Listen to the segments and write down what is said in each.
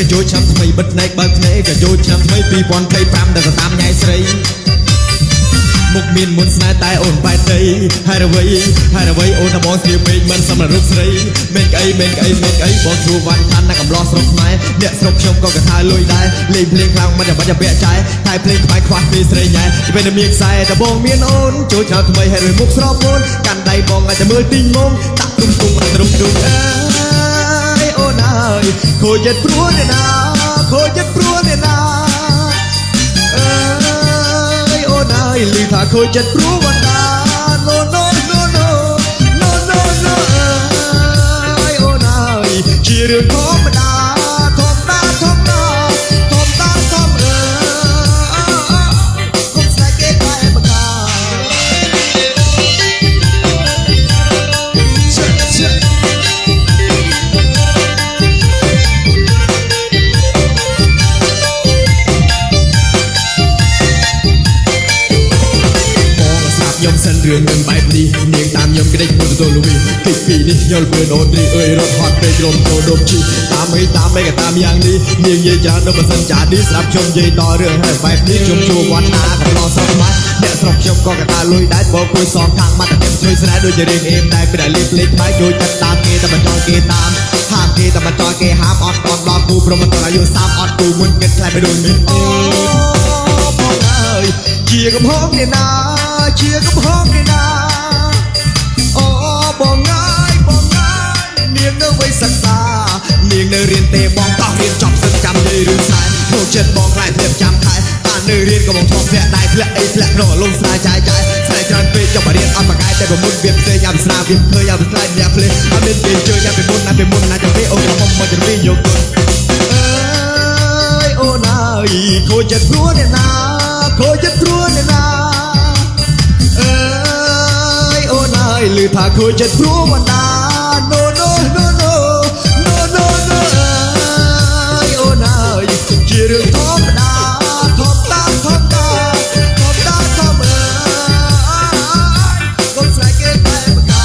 ក៏ចូលឆ្នាំថ្មីបិទភ្នែកបើកភ្នែកក៏ចូលឆ្នាំថ្មី2025ដែលតាមញ៉ៃស្រីមុខមានមុនស្នេហ៍តែអូនបែកដីហើយអ្វីអូនតែបងស្គាល់ពេកមិនសម្រាប់រូបស្រីមេឃអីបងជួវ៉ាន់ខាន់ណាកំឡោះស្រុកខ្មែរអ្នកស្រុកខ្ញុំក៏កថាលុយដែរលេងភ្លេងខ្លាំងមិនចាំបាច់ពាក់ចាយតែភ្លេងក្បែរខ្វះពីស្រីញ៉ែពេលតែមានខ្សែតែបងមានអូនចូលឆ្នាំថ្មីហើយរួយមុខស្រោបមុនកាន់ដៃបងអាចតែមើលទីងមុំតាក់ទុំអត់រុំអើយអូនអើយខូចចិត្តព្រោះអ្នកណាខូចចិត្តព្រោះអ្នកណាលឺថាខូចចិត្តព្រោះវណ្ដា no អើយអូនអើយជារឿងធម្មតាធម្មតាកុំស្ដាយគេតែបកាខ្ញុំសិនរឿងនឹងបែបនេះនាងតាមខ្ញុំក្តិចពុទ្ធទលវីគិតពីនេះយល់ពើអូនរីអើយរត់ហត់ពេករំពោដុំជីតាមអីក៏តាមយ៉ាងនេះនាងនិយាយច្រើនដល់មិនសិនចានេះស្ដាប់ខ្ញុំនិយាយតរឿងហើយបែបនេះខ្ញុំជួបវណ្ណាកំឡោះស្រុកខ្មែរអ្នកស្រុកខ្ញុំក៏កតាលុយដែរបងគួយសងខាងមាត់តែជួយស្រែដូចជារៀងអេមដែរពេលដែលលេខបែកជួយចិត្តតាមគេតែបន្តគេតាមហាមគេតែបន្តគេហាមអត់ដល់គូប្រមត្តអាយុ30អត់គូមុនគិតខ្លាចไปដូចនេះអូបងអើយជាកំហុសនេះណាជាកំហុសនេះណាអូបងអើយនាងនៅវ័យសិក្សានាងនៅរៀនទេបងតោះរៀនចប់សិនចាំនិយាយរឿងខ្សែក្នុងចិត្តបងខ្លាចភ្លាមចាំខែតានៅរៀនក៏បងធ្លាប់ធ្លាក់ដែរធ្លាក់ក្នុងអលំស្រាយចាយស្រីច្រើនពេកចង់មករៀនអត់មកកាយតែប្រមុនវាផ្សេងយ៉ាងស្នាវាឃើញយ៉ាងខ្លាចអ្នកភ្លេចអត់មានពេលជឿយ៉ាងពីមុនណាចាំពេលអូនមកមកជិះវិញយកទៅអើយអូនអើយខូចចិត្តព្រោះអ្នកណាខូចចិត្តព្រោះអ្នកណាអើយអូនអើយលឺថាខូចចិត្តព្រោះវណ្ដា no អើយអូនអើយជារឿងធម្មតាកុំស្ដាយគេតែបកា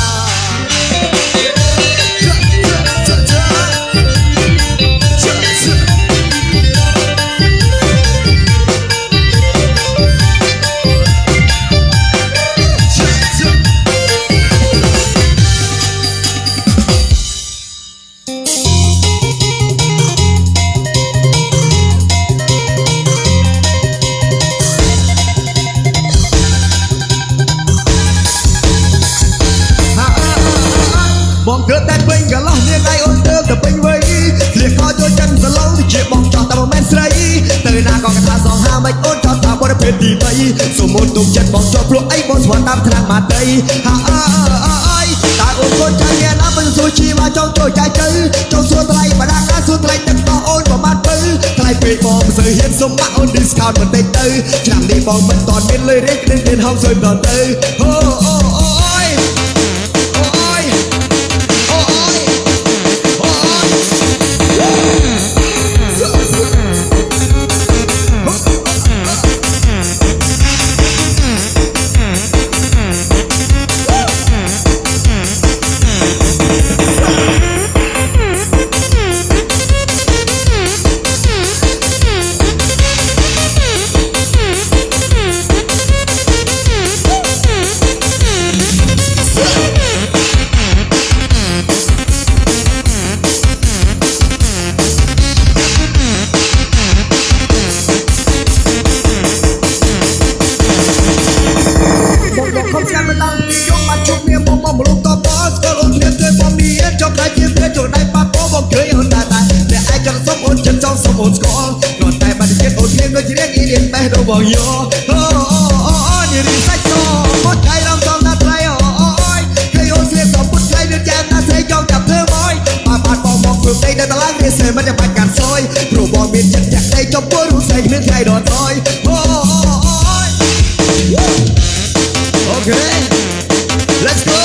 បងធ្វើតែពេញកន្លោះនាងឯអូនទៅតែពេញវ័យធ្លាក់ខោចូលចិនសឡូវជាបងចោះតែមិនមែនស្រីទៅណាក៏កថាសងហាមិនអូនចោះតាមបរិភេទទី3សូមអូនទុកចិត្តបងចោះព្រោះអីបងស្វាន់តាមថ្នាក់មកដីហាអើយតើអូនកូនចាញ់ណាមិនសួរជីវ៉ាចង់ចូលចាយទៅចង់សួរថ្លៃបដាណាសួរថ្លៃទឹកតអូនប្រមាណទៅថ្លៃពេកបងមិនសូវហ៊ានសុំបាក់អូន discount បន្តិចទៅឆ្នាំនេះបងមិនតន់មានលុយរេគ្រឿងហងស៊ុយដល់ទៅអូអូនស្គាល់គ្រាន់តែបាត់ចិត្តអូនមានដូចរៀងអ៊ីរៀងបេះដូងបងយោនេះរៀងសាច់សមកដៃរំសំណាត់ថ្លៃអូយឃើញអូនស្លៀកសំពុតថ្លៃវាចាំណាស្រីចង់ចាប់ធ្វើមកបាត់បងមកព្រឹកដីនៅតឡាងរៀនសេមិនបាច់កាន់សយព្រោះបងមានចិត្តចាក់ដីចំពោះរូបស្រីគ្រឿងថ្ងៃដតយអូខេ let's go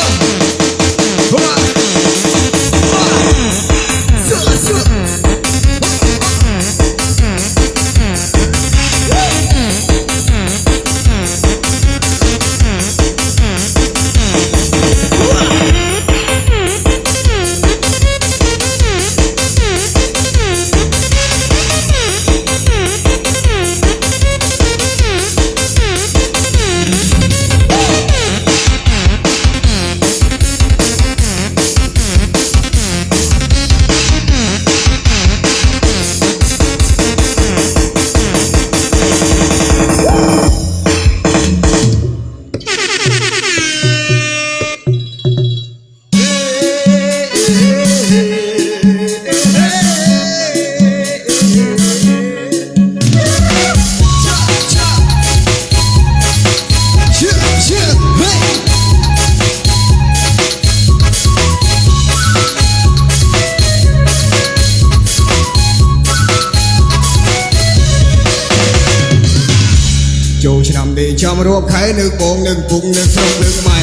ចាំរកខែនៅបងនៅពុកនៅស្រុកនៅម៉ែ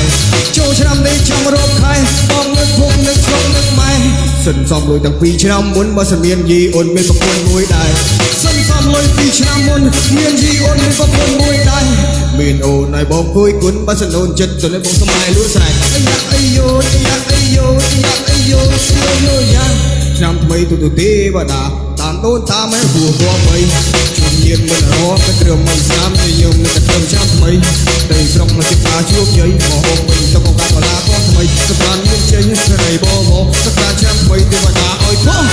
ចូលឆ្នាំនេះចាំរកខែបងនៅពុកនៅស្រុកនៅម៉ែសិនសំលុយតាំងពីឆ្នាំមុនបើសិនមានយីអូនមានប្រពន្ធមួយដែរសិនសំលុយពីឆ្នាំមុនមានយីអូនមានប្រពន្ធមួយដែរមានអូនឲ្យបងគួយគុណបើសិនអូនចិត្តទៅឲ្យបងស្មាយលួចស្រែកអាយ៉យ៉ាអាយ៉ូយ៉ាអាយ៉ូយ៉ាអាយ៉ូយ៉ាឆ្នាំថ្មីទូទៅទេវតាតាមដូនតាមម៉ែគួរគួរបីជំនាញមិនរកក៏ត្រឹមមិនស្នាមនិយមនឹងត្រឹមឆ្នាំថ្មីទៅស្រុកមកជិះការជួបយាយមកហូបវិញទៅកងកាប់កលាផងថ្មីសម្រាប់មានចេញសេរីបបសម្រាប់ឆ្នាំថ្មីទេវតាឲ្យផង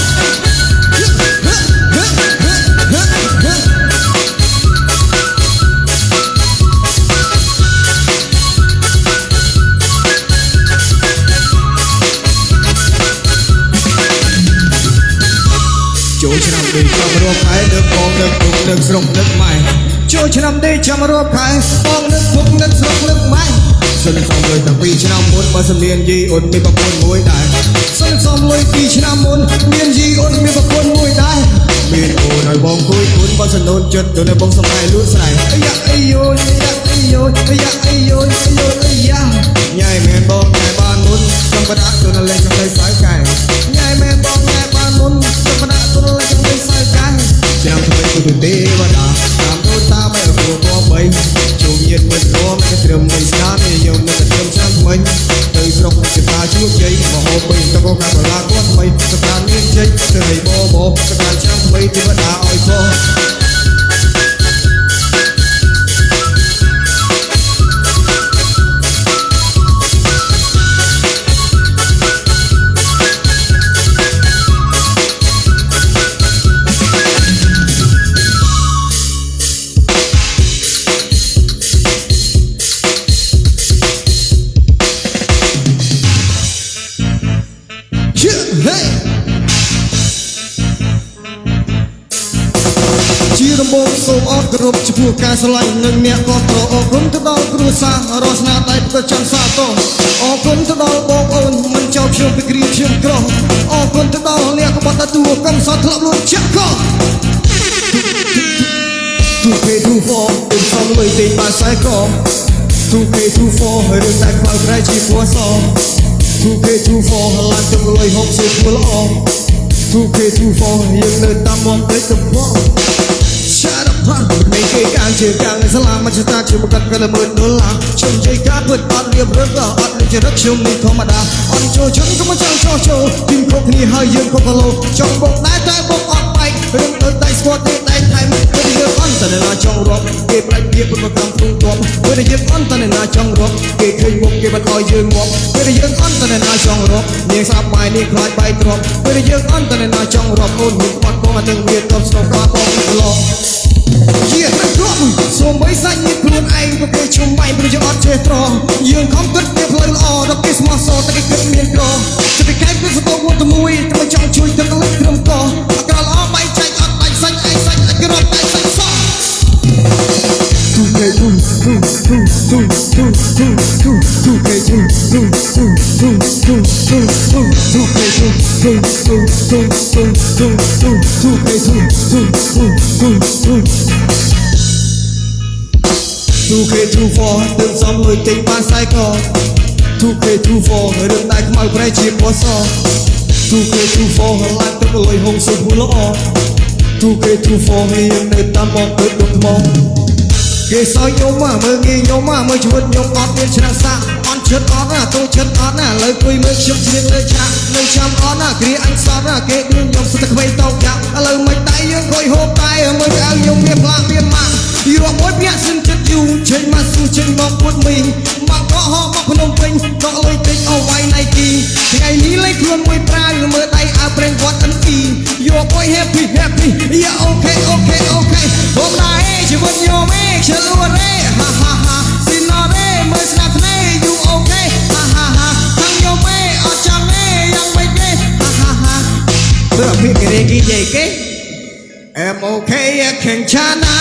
ចូលឆ្នាំនេះចាំរកខែនៅបងនៅពុកនៅស្រុកនៅម៉ែចូលឆ្នាំនេះចាំរកខែបងនៅពុកនៅស្រុកនៅម៉ែសិនសំលុយតាំងពីឆ្នាំមុនបើសិនមានយីអូនមានប្រពន្ធមួយដែរសិនសំលុយពីឆ្នាំមុនមានយីអូនមានប្រពន្ធមួយដែរមានអូនឲ្យបងគួយគុណបើសិនអូនចិត្តទៅនៅបងសម្ដែងលួចស្រែកអាយ៉ាអាយ៉ូយ៉ាអាយ៉ូយ៉ាអាយ៉ូអាយ៉ូអាយ៉ាញ៉ៃមែនបងញ៉ៃបានមុនចាំបដាក់ទៅនៅលេងចាំទៅសើកែញ៉ៃមែនបងញ៉ៃបានមុនចាំបដាក់ទៅនៅលេងចាំទៅសើកែឆ្នាំថ្មីទៅទេវតាតាមដូនតាមម៉ែគួរគួរបីជួបញាតិមិត្តរួមតែត្រឹមមិនស្នាមនិយមនឹងត្រឹមឆ្នាំថ្មីទៅស្រុកជាការជួបជ័យមកហូបពេញទៅកងកាប់កលាគាត់ថ្មីសម្រាប់មានជ័យទៅឲ្យបបសម្រាប់ឆ្នាំថ្មីទេវតាឲ្យផងជាដំបូងសូមអរគោរពចំពោះការស្រឡាញ់និងអ្នកគាំទ្រអរគុណទៅដល់គ្រួសាររស់ស្នាដៃប្រចាំសាទរអរគុណទៅដល់បងប្អូនមិនចោលខ្ញុំពីគ្រាខ្ញុំក្រអរគុណទៅដល់អ្នកក្បត់ទទួលកំសត់ធ្លាប់លួចចាក់កទូគេទូហ្វទៅសំលុយទេបានខ្សែកទូគេទូហ្វរឿងតែខ្មៅក្រែជាពណ៌សទូគេទូហ្វឡើងទៅលុយ60មួយល្អទូគេទូហ្វយើងនៅតាមមកទៅកំពងShut up ไม่เคยการเชื่อการในสลามมันจะตาเชื่อกันกันละ$10,000ชมใจการเปิดออดเรียบเรื่องก็ออดจะรักชมในธรรมดาออดโชว์ฉันก็มาจ้างโชว์ทีมพวกนี้ให้ยืนคงกะโลจ้องบอกได้แต่บอกออกไปเรื่องเติร์ดได้สปอร์ตได้ไทยไม่ได้ยืนอันแต่ในนาจ้องรบเก็บไรเก็บเป็นประกำปรุงตัวไม่ได้ยืนอันแต่ในนาจ้องรบเก็บเคยงงเก็บมันคอยยืนงงไม่ได้ยืนอันแต่ในนาจ้องรบเนียงสับไม้นี่คลายไปตรบไม่ได้ยืนอันแต่ในนาจ้องรบโอนหุ่นปัดพอมาหนึ่งเวียนกับสองปลาปองตลอดជាតែគ្រាប់សូម្បីសាច់ញាតិខ្លួនឯងក៏គេជុំបែកព្រោះយើងអត់ចេះត្រង់យើងខំគិតពីផ្លូវល្អដល់គេស្មោះសរតែគេគិតមានក្រចិត្តតែខែគឺសតោមួយទៅមួយតែចង់ជួយទៅកលិចត្រឹមកអក្រល្អបែកចែកអត់ដាច់សាច់ឯងសាច់អាចក្រត់តែសាច់សទូគេទូគេទូហ្វទឹកសំលុយទិញបានខ្សែកទូគេទូហ្វរឿងតែខ្មៅប្រែជាពណ៌សទូគេទូហ្វឡើងទឹកលុយ60មួយល្អទូគេទូហ្វយើងនៅតាមមកទៅដុតថ្មគេសើចខ្ញុំមើលងាយខ្ញុំមើលជីវិតខ្ញុំអត់មានឆ្នាំសាអន់ឈិតអត់ណាទូឈិតអត់ណាលើគួយមើលខ្ញុំជ្រៀងលើឆាកនៅចាំអត់ណាគ្រាអញសតណាគេឌឿនខ្ញុំស្ទើរក្មេងតោកចាក់ឥឡូវមិនដៃយើងខ້ອຍហូបតែមើលទៅឲ្យខ្ញុំមានផ្លាកមានម៉ាក់យូរមួយភ្នាក់សិនចិត្តយូរចេញមកស៊ូចេញមកពុតមីងមកកកហោមកភ្នំពេញដកលុយតិចអោវាយណៃគីថ្ងៃនេះលេងខ្លួនមួយប្រាវមើលដៃអើប្រេងវត្តអិនអ៊ីយកអុយ happy yeah okay បងដែរជីវិតខ្ញុំឯងឆ្លួរទេហាហាហាស៊ីណរទេមើលស្នាប់ទេយូអូខេហាហាហាខាងខ្ញុំឯងអត់ចាំទេយ៉ាងម៉េចទេហាហាហាព្រោះពីគេគេនិយាយគេ I'm okay I can chana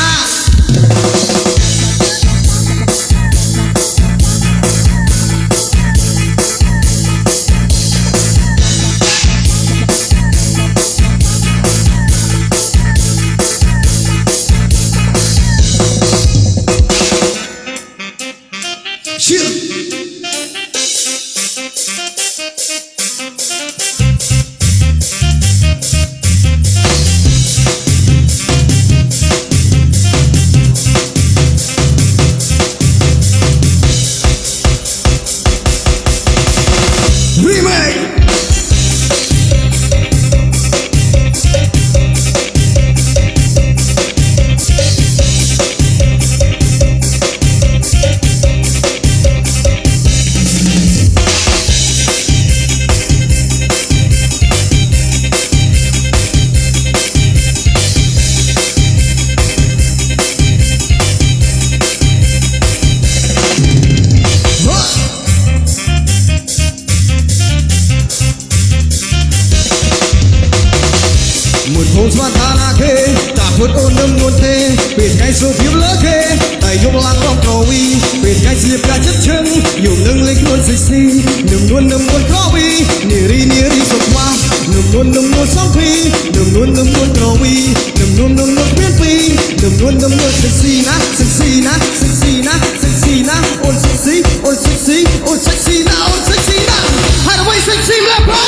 សិស៊ីនំនួនក្រវីនារីសុខវានំនួនសំភីនំនួនក្រវីនំនួនគ្មានពីនំនួនសិស៊ីណាអូនសិស៊ីអូនសិស៊ីណាហើយអ្វីសិស៊ីមកព្រៃ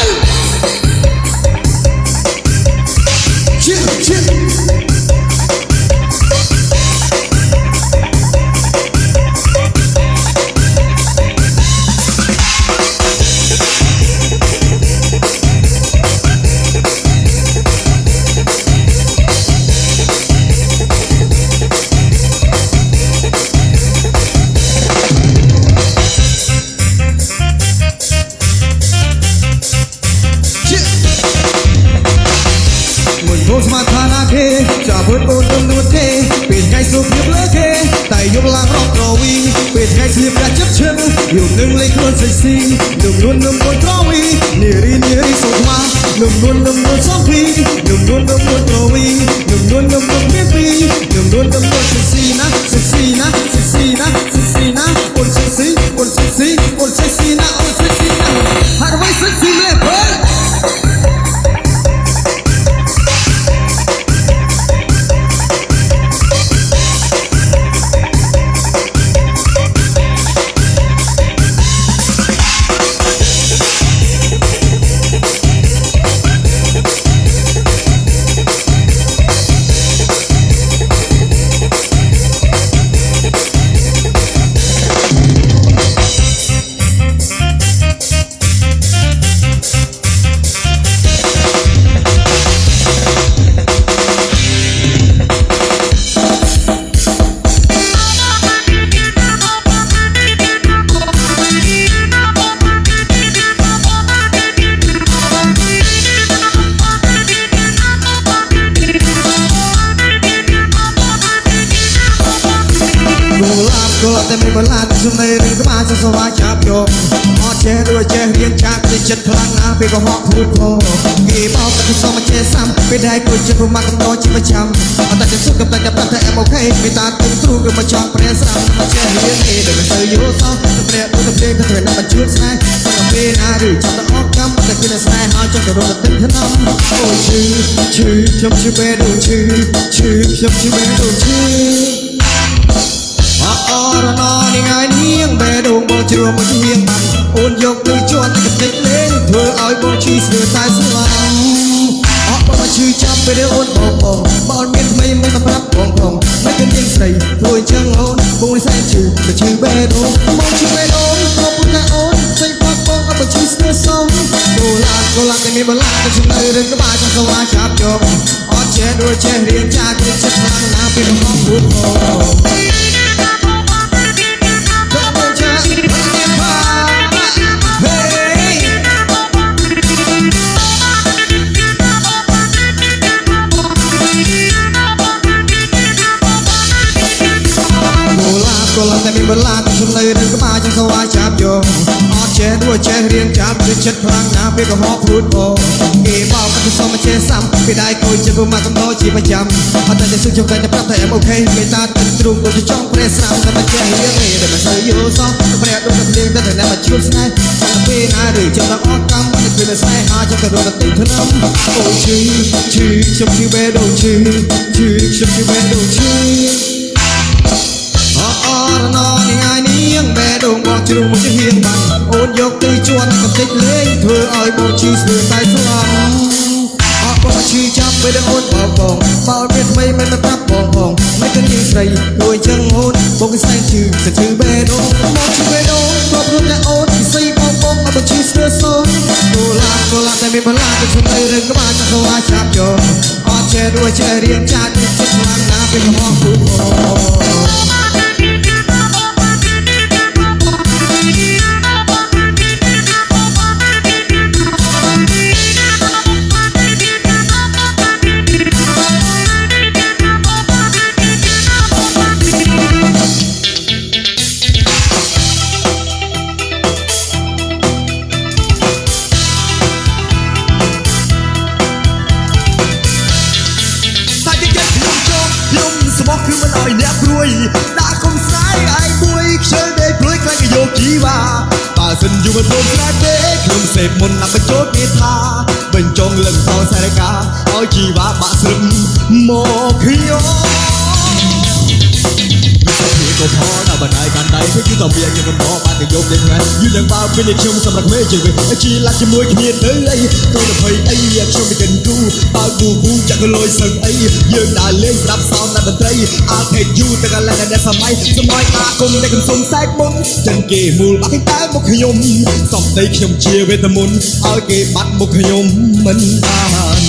ស្មាថាណាគេចាប់ព្រឹកអូននួនទេពេលថ្ងៃសុខភាពលើគេតែយកឡើងរកក្រវីពេលថ្ងៃស្លៀកប្រាក់ចិត្តឈឹងយកនឹងលេខខ្លួនសិស៊ីនំនួនក្រវីនារីសុខមកនំនួនសំភីនំនួនក្រវីនំនួនមានពីនំនួនសិស៊ីណាអូនសិស៊ីណាហើយអ្វីសិស៊ីលេខតែមិនបលាត់ជំនឿរឿងក្បាលសវាចាប់យកអត់ចេះដូចចេះរៀនចាក់ទៅចិត្តខ្លាំងណាស់ពេលកុហកធូរគេបោកទៅសុំមកចេះសាំពេលដែរគួរចិត្តមកកំដរជាប្រចាំអត់តែសុខកំតែប្រាប់តែអេមអូខេពេលតាទឹកទ្រូគឺមកចង់ព្រះស្រាប់មកចេះរៀនអីដែលមិនទៅយល់សោះព្រះទៅពេលទៅណាបញ្ជូនស្នេហ៍ទៅពេលណាឬចាំទៅអត់កម្មតែគិតស្នេហ៍ហើយចង់ទៅរត់ទៅថ្នាំអូឈឺខ្ញុំឈឺពេលដូចឈឺខ្ញុំឈឺពេលដូចឈឺអរណនេះថ្ងៃនាងបេះដូងបងជ្រួមកជាងបានអូនយកទៅជន់តែកតិចលេងធ្វើឲ្យបងឈឺស្ទើរតែស្លាប់អត់បងឈឺចាប់ពេលអូនបងមានថ្មីមិនប្រាប់បងមិនគិតយ៉ាងស្រីធ្វើអញ្ចឹងអូនបងនេះសែនឈឺទៅឈឺបេះដូងបងឈឺបេះដូងក៏ពុកតែអូនស្អីបងអត់បងឈឺស្ទើរសុំកូឡាតែមានបលាទៅជំនឿរឿងក្បាលចង់ស្វាចាប់យកអត់ចេះដូចចេះរៀនចាគិតចិត្តខ្លាំងណាស់ពេលបងพูดតែមានបលាទៅជំនឿរឿងក្បាលចង់ស្វាចាប់យកអត់ចេះដូចចេះរៀនចាប់គិតចិត្តខ្លាំងណាស់ពេលកុហកพูดគេបោកទៅសុំមកចេះសាំពេលដែរគួរចិត្តពុំមកកំដរជាប្រចាំអត់តែសុខជំនឿតែប្រាប់តែអេមអូខេមេតាទឹកទ្រូងទៅចង់ព្រះស្រាប់តែមកចេះរៀននេះដែលមិនសូវយល់សោះព្រះដូចតែលេងតែតែមកជួបស្នេហ៍តែពេលណាឬចាំដល់អត់កម្មតែគឺស្នេហ៍ហើយចាំទៅរត់ទៅថ្នាំអូឈឺខ្ញុំឈឺបេះដូងឈឺខ្ញុំឈឺបេះដូងឈឺអរណនេះថ្ងៃនាងបេះដូងបងជ្រុះមកជាហៀងបានអូនយកទៅជន់កំតិចលេងធ្វើឲ្យបងឈឺស្ទើរតែស្លាប់អត់បងឈឺចាប់ពេលអូនបងមានថ្មីមិនប្រាប់បងមិនគិតយ៉ាងស្រីធ្វើអញ្ចឹងអូនបងសែនឈឺបេះដូងបងឈឺបេះដូងក៏ព្រមតែអូនស្អីបងអត់បងឈឺស្ទើរសុំកូឡាតែមានបលាទៅជំនឿរឿងក្បាលចង់ស្វាចាប់យកអត់ចេះដូចចេះរៀនចាស់ចិត្តខ្លាំងណាស់ពេលកុហកពុកគឺមិនឲ្យអ្នកព្រួយដាក់កុំស្រែក សិនយូរមិនព្រមស្នេហ៍ទេខ្ញុំសេពមុនណាប់បញ្ចូលគេថាបញ្ចងលឹងសងសារិកាឲ្យជីវ៉ាបាក់ស្រឹមមកខ្ញុំก็พอนะบันไดกันไดที่ยืนต่อเบียร์ยังกันพอบ้านก็ยกเด็กไงยืนอย่างบ้าเป็นเด็กชมสำหรับเมย์เจอไอ้ชีลักจะมวยขี้เตยตัวละเพยไอ้อยากชมไปกันกูบ้ากูจะก็ลอยสึงไอ้ยืนด่าเล่นรับซ้อมนัดดนตรีอาเทยูแต่กันแล้วในสมัยตากลมในกันทรงแทรกมุนจังเกมูลบักให้ตายมุขยมสอบได้ขยมเชียร์เวทมุนเอาเกบัดมุขยมมันบ้าน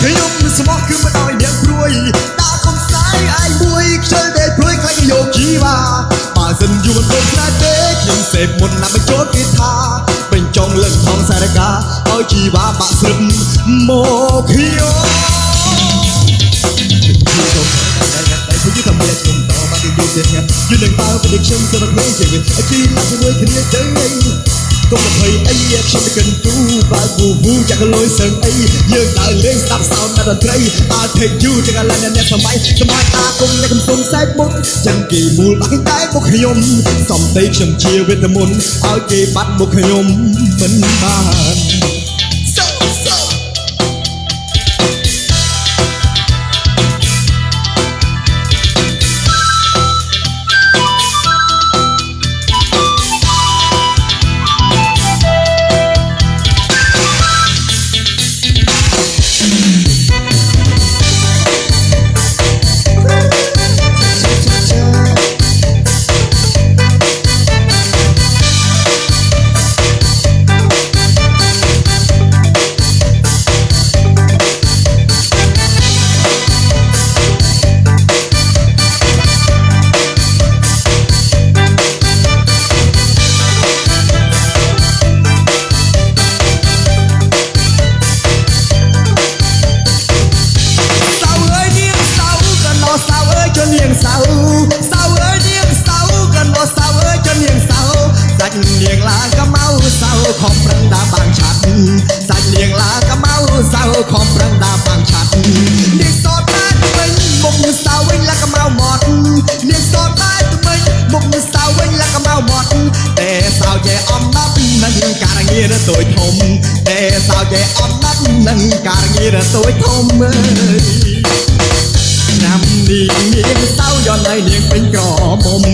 ខ្ញុំស្មោះគឺមិនឲ្យអ្នកព្រួយដាក់កុំស្ដាយអាយមួយខ្ជិលតែព្រួយខ្លាចយកជីវ៉ាបើសិនយូរមិនព្រមស្នេហ៍ទេខ្ញុំសេពមុនណាប់បញ្ចូលគេថាបញ្ចងលឹងថងសារិកាឲ្យជីវ៉ាបាក់ស្រឹមមកខ្ញុំខ្ញុំทำเมียខ្ញុំต่อมาที่อยู่เด็กยืนหนึ่งเปล่าเป็นเด็กชมสำหรับเพลงเจ๋งไอ้ที่รักจะด้วยคนนี้เจ๋งก็มาเพยไอ้อยากชมไปกันกูบ้ากูอยากลอยเสิงไอ้ยืนด่าเล่นซับซ้อนนัดดนตรีอาเทยูจะกันแล้วเนี่ยสมัยตากลมในคำทรงแทรกมุนจังกีมูลบักให้ตายมุขยมสอมตีขยมเชียร์เวทมนต์เอาเกบัดมุขยมมันบ้านเนียงเสาเอ้ยเนียงเสากันว่าเสาเอ้ยจนเนียงเสาสักเนียงลาก็เมาเสาของปรังดาบางชัดสักเนียงลาก็เมาเสาของปรังดาบางชัดเนียงสอดได้เป็นมุกเสาเอ้ยแล้วก็เมาหมดเนียงสอดได้เป็นมุกเสาเอ้ยแล้วก็เมาหมดแต่สาวใจอ้อมนับนั่งการเงียตัวทมแต่สาวใจอ้อมนับนั่งการเงียตัวทมนำดีเนียงเศร้าย้อนในเนียงเป็นกรอมม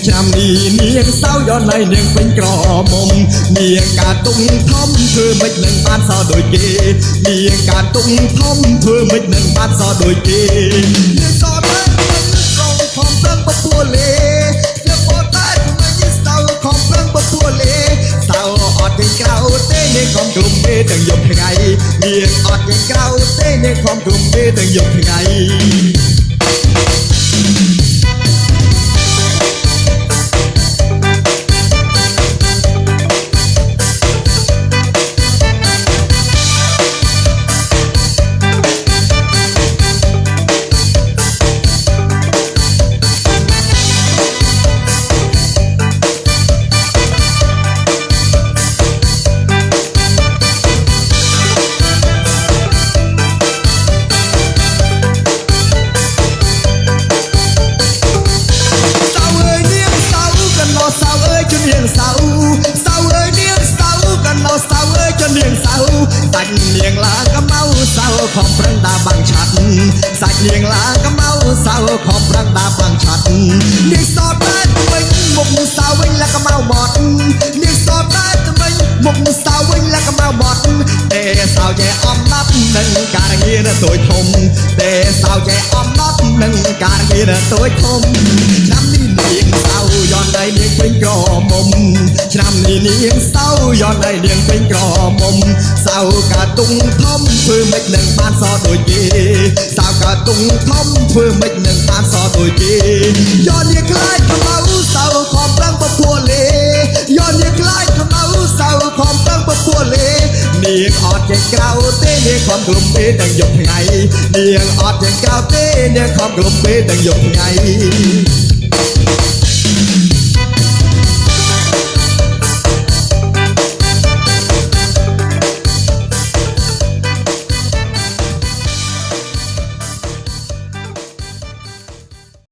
นำดีเนียงเศร้าย้อนในเนียงเป็นกรอมมเนียงการตุ้งท่อมเธอไม่หนึ่งบ้านซอโดยเกเนียงการตุ้งท่อมเธอไม่หนึ่งบ้านซอโดยเกเนียงซอได้กองของเพิ่งปะตัวเล่เจ้าพอได้ทำไมยิ่งเศร้าของเพิ่งปะตัวเล่เศร้าอดยังเก่าเต้เนียงของกลุ่มเต้ตั้งยกไงเนียงอดยังเก่าเต้เนียงของกลุ่มเต้ตั้งยกไงสักเนียงลาก็เมาเศร้าของปรังดาบางชัดสักเนียงลาก็เมาเศร้าของปรังดาบางชัดเนียงสอดได้ทำไมมุกสาววิ่งแล้วก็เมาหมดเนียงสอดได้ทำไมมุกสาววิ่งแล้วก็เมาหมดแต่สาวใจอ้อมนับหนึ่งการเงียตัวทมแต่สาวใจอ้อมนับหนึ่งการเงียตัวทมน้ำนี่เนียงเศร้าย้อนในเนียงเป็นกรอมมน้ำนี่เนียงเศร้าย้อนในเนียงเป็นกรอมมสาวกะตุ้งท่อมเพื่อไม่หนึ่งบ้านซอโดยเกสาวกะตุ้งท่อมเพื่อไม่หนึ่งบ้านซอโดยเกย้อนเนียงคล้ายขมเอาสาวของปรังปะพัวเล่ย้อนเนียงคล้ายขมเอาสาวของปรังปะพัวเล่เนียงอดยังเก่าเต้เนียงความกลุ่มเต้ตั้งยกไงเนียงอดยังเก่าเต้เนียงความกลุ่มเต้ตั้งยกไง